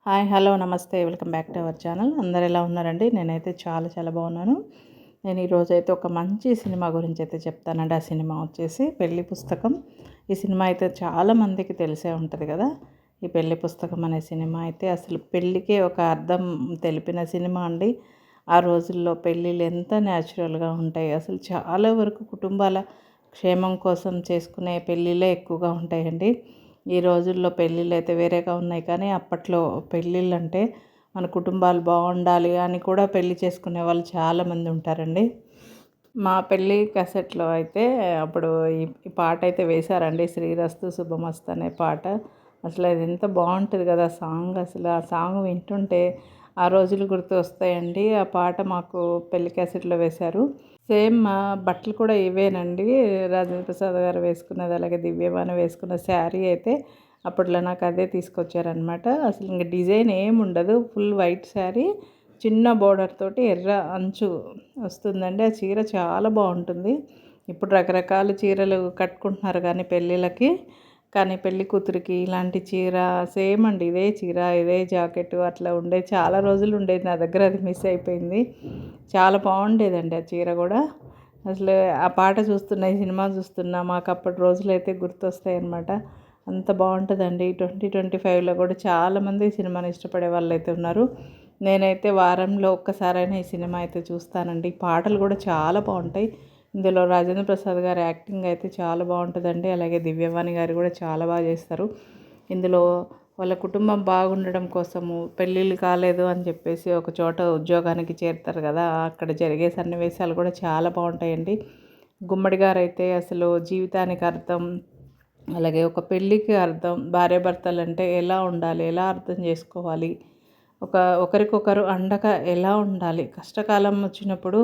Hi hello నమస్తే welcome back to our channel. అందరు ఎలా ఉన్నారండి? నేనైతే చాలా చాలా బాగున్నాను. నేను ఈరోజైతే ఒక మంచి సినిమా గురించి అయితే చెప్తానండి. ఆ సినిమా వచ్చేసి పెళ్లి పుస్తకం. ఈ సినిమా అయితే చాలా మందికి తెలిసే ఉంటుంది కదా. ఈ పెళ్లి పుస్తకం అనే సినిమా అయితే అసలు పెళ్ళికే ఒక అర్థం తెలిపిన సినిమా అండి. ఆ రోజుల్లో పెళ్ళిళ్ళు ఎంత న్యాచురల్గా ఉంటాయి, అసలు చాలా వరకు కుటుంబాల క్షేమం కోసం చేసుకునే పెళ్ళిళ్ళే ఎక్కువగా ఉంటాయండి. ఈ రోజుల్లో పెళ్ళిళ్ళు అయితే వేరేగా ఉన్నాయి, కానీ అప్పట్లో పెళ్ళిళ్ళు అంటే మన కుటుంబాలు బాగుండాలి అని కూడా పెళ్లి చేసుకునే వాళ్ళు చాలామంది ఉంటారండి. మా పెళ్ళి క్యాసెట్‌లో అయితే అప్పుడు ఈ పాట అయితే వేశారండి. 'శ్రీరస్తు శుభమస్తు' అనే పాట. అసలు అది ఎంత బాగుంటుంది కదా సాంగ్. అసలు ఆ సాంగ్ వింటుంటే ఆ రోజులు గుర్తు వస్తాయండి. ఆ పాట మాకు పెళ్లి క్యాసెట్‌లో వేశారు. సేమ్ మా బట్టలు కూడా ఇవేనండి. రాజేంద్ర ప్రసాద్ గారు వేసుకున్నది, అలాగే దివ్యవాణి వేసుకున్న శారీ అయితే అప్పట్లో నాకు అదే తీసుకొచ్చారనమాట. అసలు ఇంక డిజైన్ ఏమి ఉండదు. ఫుల్ వైట్ శారీ, చిన్న బోర్డర్ తోటి ఎర్ర అంచు వస్తుందండి. ఆ చీర చాలా బాగుంటుంది. ఇప్పుడు రకరకాల చీరలు కట్టుకుంటున్నారు కానీ పెళ్ళిళ్ళకి, కానీ పెళ్లి కూతురికి ఇలాంటి చీర సేమ్ అండి. ఇదే చీర, ఇదే జాకెట్ అట్లా ఉండేది. చాలా రోజులు ఉండేది నా దగ్గర. అది మిస్ అయిపోయింది. చాలా బాగుండేదండి ఆ చీర కూడా. అసలు ఆ పాట చూస్తున్నా, ఈ సినిమా చూస్తున్నా మాకు అప్పటి రోజులైతే గుర్తొస్తాయి అన్నమాట. అంత బాగుంటుందండి. 2025లో కూడా చాలామంది ఈ సినిమాని ఇష్టపడే వాళ్ళు అయితే ఉన్నారు. నేనైతే వారంలో ఒక్కసారైనా ఈ సినిమా అయితే చూస్తానండి. పాటలు కూడా చాలా బాగుంటాయి. ఇందులో రాజేంద్ర ప్రసాద్ గారి యాక్టింగ్ అయితే చాలా బాగుంటుందండి. అలాగే దివ్యవాణి గారు కూడా చాలా బాగా చేస్తారు. ఇందులో వాళ్ళ కుటుంబం బాగుండడం కోసము పెళ్ళిళ్ళు కాలేదు అని చెప్పేసి ఒక చోట ఉద్యోగానికి చేరుతారు కదా, అక్కడ జరిగే సన్నివేశాలు కూడా చాలా బాగుంటాయండి. గుమ్మడి గారు అయితే అసలు జీవితానికి అర్థం, అలాగే ఒక పెళ్ళికి అర్థం, భార్యాభర్తలు అంటే ఎలా ఉండాలి, ఎలా అర్థం చేసుకోవాలి, ఒకరికొకరు అండగా ఎలా ఉండాలి, కష్టకాలం వచ్చినప్పుడు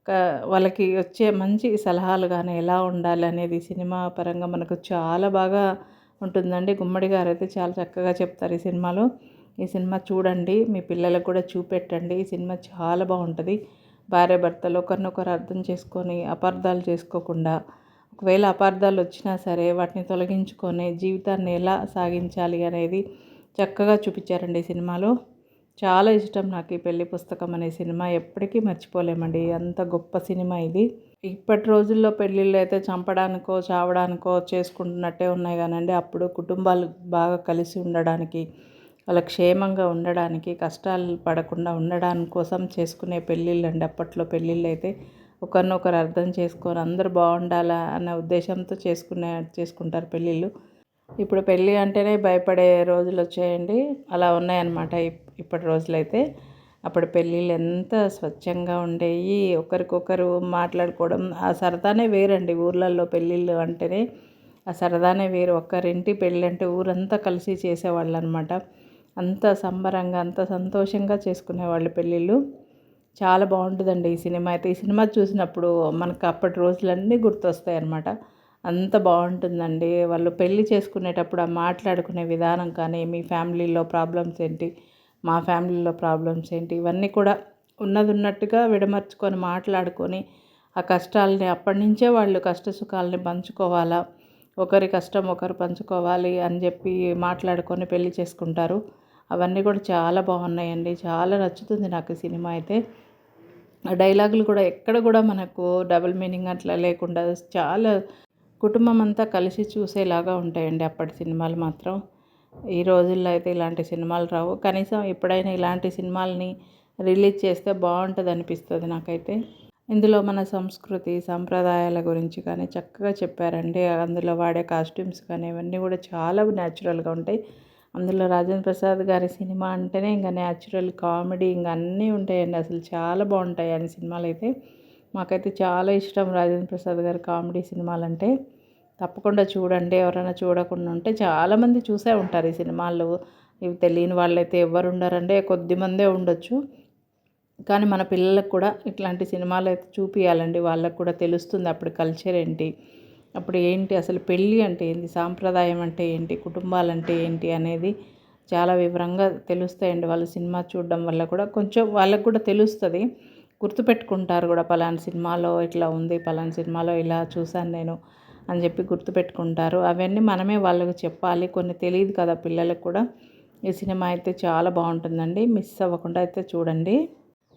క వాళ్ళకి వచ్చే మంచి సలహాలు కానీ ఎలా ఉండాలి అనేది సినిమా పరంగా మనకు చాలా బాగా ఉంటుందండి. గుమ్మడి గారు అయితే చాలా చక్కగా చెప్తారు ఈ సినిమాలో. ఈ సినిమా చూడండి, మీ పిల్లలకు కూడా చూపెట్టండి. ఈ సినిమా చాలా బాగుంటుంది. భార్యాభర్తలు ఒకరినొకరు అర్థం చేసుకొని అపార్థాలు చేసుకోకుండా, ఒకవేళ అపార్థాలు వచ్చినా సరే వాటిని తొలగించుకొని జీవితాన్ని ఎలా సాగించాలి అనేది చక్కగా చూపించారండి ఈ సినిమాలో. చాలా ఇష్టం నాకు ఈ పెళ్లి పుస్తకం అనే సినిమా. ఎప్పటికీ మర్చిపోలేమండి. అంత గొప్ప సినిమా ఇది. ఇప్పటి రోజుల్లో పెళ్ళిళ్ళు అయితే చంపడానికో చావడానికో చేసుకుంటున్నట్టే ఉన్నాయి కానండి, అప్పుడు కుటుంబాలు బాగా కలిసి ఉండడానికి, వాళ్ళ క్షేమంగా ఉండడానికి, కష్టాలు పడకుండా ఉండడానికి కోసం చేసుకునే పెళ్ళిళ్ళు అండి అప్పట్లో పెళ్ళిళ్ళు అయితే. ఒకరినొకరు అర్థం చేసుకొని అందరూ బాగుండాలా అన్న ఉద్దేశంతో చేసుకుంటారు పెళ్ళిళ్ళు. ఇప్పుడు పెళ్ళి అంటేనే భయపడే రోజులు వచ్చాయండి. అలా ఉన్నాయన్నమాట ఇప్పటి రోజులైతే. అప్పుడు పెళ్ళిళ్ళు ఎంత స్వచ్ఛంగా ఉండేవి. ఒకరికొకరు మాట్లాడుకోవడం, ఆ సరదానే వేరండి. ఊర్లలో పెళ్ళిళ్ళు అంటేనే ఆ సరదానే వేరు. ఒక్కరింటి పెళ్ళి అంటే ఊరంతా కలిసి చేసేవాళ్ళు అనమాట. అంత సంబరంగా, అంత సంతోషంగా చేసుకునేవాళ్ళు పెళ్ళిళ్ళు. చాలా బాగుంటుందండి ఈ సినిమా అయితే. ఈ సినిమా చూసినప్పుడు మనకు అప్పటి రోజులన్నీ గుర్తొస్తాయి అన్నమాట. అంత బాగుంటుందండి. వాళ్ళు పెళ్లి చేసుకునేటప్పుడు ఆ మాట్లాడుకునే విధానం కానీ, మీ ఫ్యామిలీలో ప్రాబ్లమ్స్ ఏంటి, మా ఫ్యామిలీలో ప్రాబ్లమ్స్ ఏంటి, ఇవన్నీ కూడా ఉన్నది ఉన్నట్టుగా విడమర్చుకొని మాట్లాడుకొని, ఆ కష్టాలని అప్పటి నుంచే వాళ్ళు కష్ట సుఖాలని పంచుకోవాలా, ఒకరి కష్టం ఒకరు పంచుకోవాలి అని చెప్పి మాట్లాడుకొని పెళ్లి చేసుకుంటారు. అవన్నీ కూడా చాలా బాగున్నాయండి. చాలా నచ్చుతుంది నాకు ఈ సినిమా అయితే. ఆ డైలాగులు కూడా ఎక్కడ కూడా మనకు డబుల్ మీనింగ్ అట్లా లేకుండా చాలా కుటుంబం అంతా కలిసి చూసేలాగా ఉంటాయండి అప్పటి సినిమాలు మాత్రం. ఈ రోజుల్లో అయితే ఇలాంటి సినిమాలు రావు. కనీసం ఎప్పుడైనా ఇలాంటి సినిమాలని రిలీజ్ చేస్తే బాగుంటుంది అనిపిస్తుంది నాకైతే. ఇందులో మన సంస్కృతి సంప్రదాయాల గురించి కానీ చక్కగా చెప్పారండి. అందులో వాడే కాస్ట్యూమ్స్ కానీ ఇవన్నీ కూడా చాలా న్యాచురల్గా ఉంటాయి. అందులో రాజేంద్ర ప్రసాద్ గారి సినిమా అంటేనే ఇంకా న్యాచురల్ కామెడీ ఇంకా అన్నీ ఉంటాయండి. అసలు చాలా బాగుంటాయి ఆయన సినిమాలు అయితే. మాకైతే చాలా ఇష్టం రాజేంద్ర ప్రసాద్ గారి కామెడీ సినిమాలంటే. తప్పకుండా చూడండి. ఎవరైనా చూడకుండా ఉంటే చాలామంది చూసే ఉంటారు ఈ సినిమాలు. ఇవి తెలియని వాళ్ళైతే ఎవ్వరు ఉండరండి, కొద్దిమందే ఉండొచ్చు. కానీ మన పిల్లలకు కూడా ఇట్లాంటి సినిమాలు అయితే చూపియాలండి. వాళ్ళకు కూడా తెలుస్తుంది అప్పుడు కల్చర్ ఏంటి, అప్పుడు ఏంటి, అసలు పెళ్ళి అంటే ఏంటి, సాంప్రదాయం అంటే ఏంటి, కుటుంబాలంటే ఏంటి అనేది చాలా వివరంగా తెలుస్తాయండి. వాళ్ళు సినిమా చూడడం వల్ల కూడా కొంచెం వాళ్ళకు కూడా తెలుస్తుంది. గుర్తుపెట్టుకుంటారు కూడా, పలానా సినిమాలో ఇట్లా ఉంది, పలానా సినిమాలో ఇలా చూశాను నేను అని చెప్పి గుర్తుపెట్టుకుంటారు. అవన్నీ మనమే వాళ్ళకు చెప్పాలి. కొన్ని తెలియదు కదా పిల్లలకు కూడా. ఈ సినిమా అయితే చాలా బాగుంటుందండి, మిస్ అవ్వకుండా అయితే చూడండి.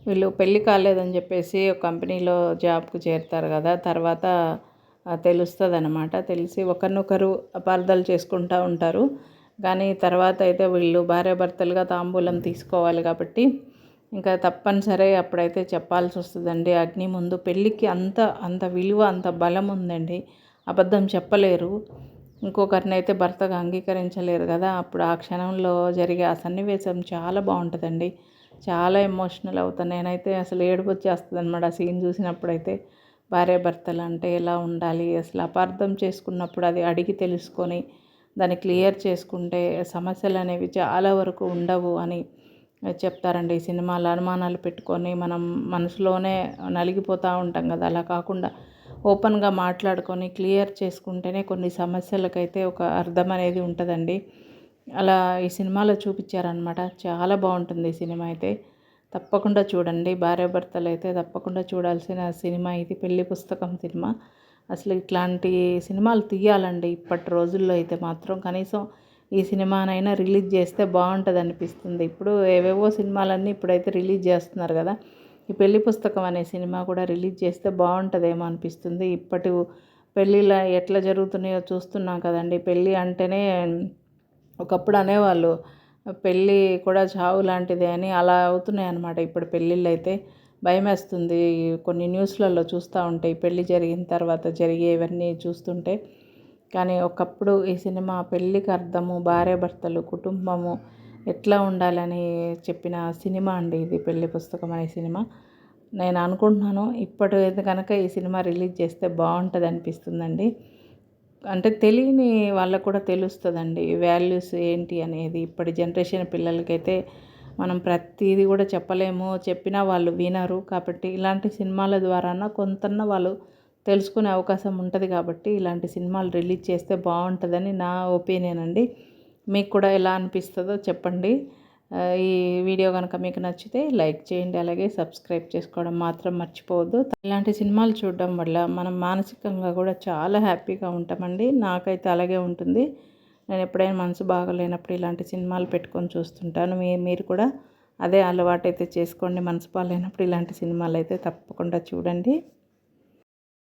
వీళ్ళు పెళ్ళి కాలేదని చెప్పేసి ఒక కంపెనీలో జాబ్‌కు చేరుతారు కదా! తర్వాత తెలుస్తదనమాట. తెలిసి ఒకరినొకరు అపార్థాలు చేసుకుంటా ఉంటారు. కానీ తర్వాత అయితే వీళ్ళు భార్యాభర్తలుగా తాంబూలం తీసుకోవాలి కాబట్టి ఇంకా తప్పనిసరి అప్పుడైతే చెప్పాల్సొస్తదండి. అగ్ని ముందు పెళ్ళికి అంత అంత విలువ, అంత బలం ఉందండి. అబద్ధం చెప్పలేరు. ఇంకొకరినైతే భర్తగా అంగీకరించలేరు కదా! అప్పుడు ఆ క్షణంలో జరిగే ఆ సన్నివేశం చాలా బావుంటదండి. చాలా ఎమోషనల్ అవుతా. నేనైతే అసలు ఏడుపొచ్చేస్తదనమాట ఆ సీన్ చూసినప్పుడైతే. భార్యాభర్తలంటే ఎలా ఉండాలి? అసలు అపార్థం చేసుకున్నప్పుడు అది అడిగి తెలుసుకొని దాన్ని క్లియర్ చేసుకుంటే సమస్యలనేవి చాలా వరకు ఉండవు అని చెప్తారండి ఈ సినిమాలో. అనుమానాలు పెట్టుకొని మనం మనసులోనే నలిగిపోతూ ఉంటాం కదా! అలా కాకుండా ఓపెన్‌గా మాట్లాడుకొని క్లియర్ చేసుకుంటేనే కొన్ని సమస్యలకైతే ఒక అర్థం అనేది ఉంటదండి. అలా ఈ సినిమాలో చూపిచ్చారనమాట. చాలా బావుంటుంది ఈ సినిమా అయితే. తప్పకుండా చూడండి. భార్యాభర్తలైతే తప్పకుండా చూడాల్సిన సినిమా ఇది 'పెళ్లి పుస్తకం' సినిమా. అసలు ఇట్లాంటి సినిమాలు తీయాలండి ఇప్పటి రోజుల్లో అయితే మాత్రం. కనీసం ఈ సినిమానైనా రిలీజ్ చేస్తే బావుంటదనిపిస్తుంది. ఇప్పుడు ఏవేవో సినిమాలన్నీ ఇప్పుడైతే రిలీజ్ చేస్తున్నారు కదా! ఈ 'పెళ్లి పుస్తకం' అనే సినిమా కూడా రిలీజ్ చేస్తే బావుంటదేమో అనిపిస్తుంది. ఇప్పటి పెళ్ళిళ్ళ ఎట్లా జరుగుతున్నాయో చూస్తున్నాం కదండీ! పెళ్ళి అంటేనే ఒకప్పుడు అనేవాళ్ళు పెళ్ళి కూడా చావు లాంటిదే అని. అలా అవుతున్నాయన్నమాట ఇప్పుడు పెళ్ళిళ్ళైతే. భయమేస్తుంది కొన్ని న్యూస్‌లలో చూస్తూ ఉంటే, ఈ పెళ్ళి జరిగిన తర్వాత జరిగేవన్నీ చూస్తుంటే. కానీ ఒకప్పుడు ఈ సినిమా పెళ్ళికి అర్థము, భార్యాభర్తలు, కుటుంబము ఎట్లా ఉండాలని చెప్పిన సినిమా అండి ఇది 'పెళ్లి పుస్తకం' అనే సినిమా. నేను అనుకుంటున్నాను ఇప్పటిది కనుక ఈ సినిమా రిలీజ్ చేస్తే బావుంటదనిపిస్తుందండి. అంటే తెలియని వాళ్ళకు కూడా తెలుస్తదండి వాల్యూస్ ఏంటి అనేది. ఇప్పటి జనరేషన్ పిల్లలకైతే మనం ప్రతీది కూడా చెప్పలేము. చెప్పినా వాళ్ళు వినరు. కాబట్టి ఇలాంటి సినిమాల ద్వారాన కొంతన్నా వాళ్ళు తెలుసుకునే అవకాశం ఉంటది కాబట్టి ఇలాంటి సినిమాలు రిలీజ్ చేస్తే బావుంటదని నా ఒపీనియన్ అండి. మీకు కూడా ఎలా అనిపిస్తదో చెప్పండి. ఈ వీడియో గనుక మీకు నచ్చితే లైక్ చేయండి. అలాగే సబ్స్క్రైబ్ చేసుకోవడం మాత్రం మర్చిపోవద్దు. ఇలాంటి సినిమాలు చూడడం వల్ల మనం మానసికంగా కూడా చాలా హ్యాపీగా ఉంటామండి. నాకైతే అలాగే ఉంటుంది. నేను ఎప్పుడైనా మనసు బాగోలేనప్పుడు ఇలాంటి సినిమాలు పెట్టుకొని చూస్తుంటాను. మీరు కూడా అదే అలవాటైతే చేసుకోండి. మనసు బాలేనప్పుడు ఇలాంటి సినిమాలైతే తప్పకుండా చూడండి.